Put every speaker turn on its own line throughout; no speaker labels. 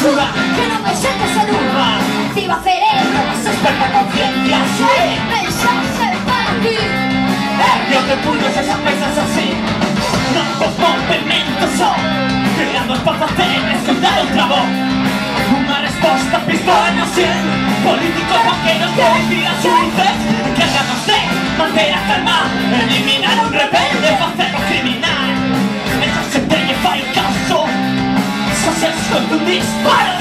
basura que non me sente salud. Activa cerebro, desperta conciencia. Mensaje para ti.
Io che punto se sapesas así. Non vos movimentos son creando espacio a te, escoitar outra voz. Unha resposta pistola no cien. Políticos vaqueros que decidan xuíces encargados de manter a calma, eliminar un rebelde, facelo criminal. Eso se te lle fai caso, só se escoita un disparo.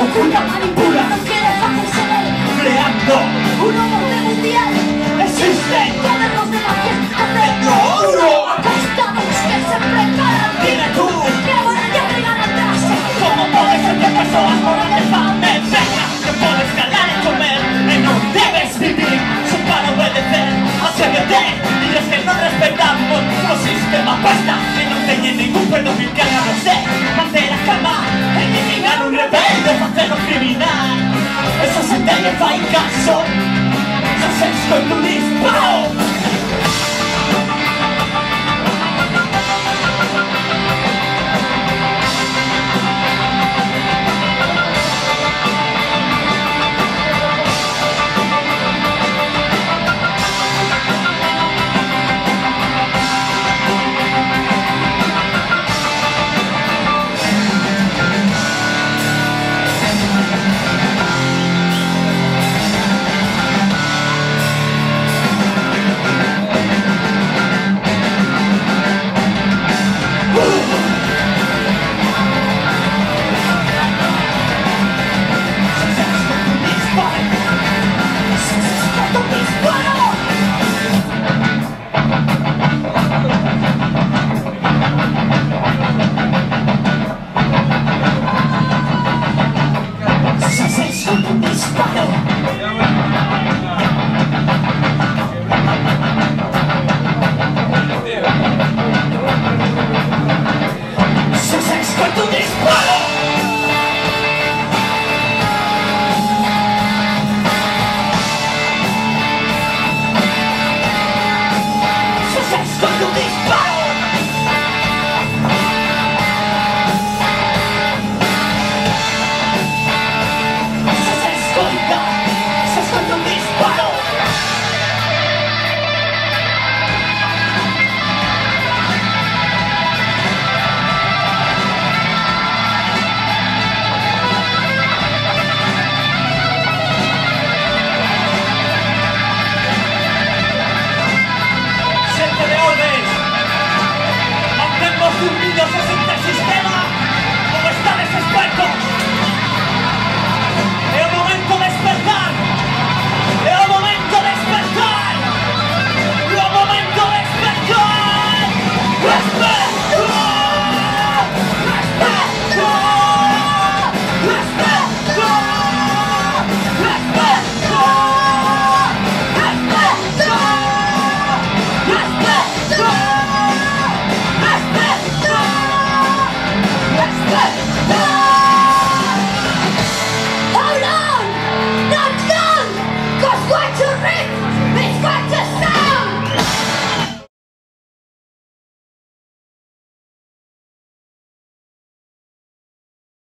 Oculta, manipula, no quiere hacerse de él.
Creando
un orden mundial.
Existe
gobiernos de la que hacerlo
oro.
Apostados que se preparan.
Dime tú,
que ahora ya llegan atrás.
¿cómo puede ser que personas moran de fame? Venga, que puedes calar y comer y no debes vivir. Son para obedecer, atrévete. Diles que no respetamos nuestro sistema. Basta, que no teñen ningún perfil que hagamos de mantener a calma, eliminar un rebelde, facelo criminal. Eso se te lle fai caso, xa se escoita un disparo.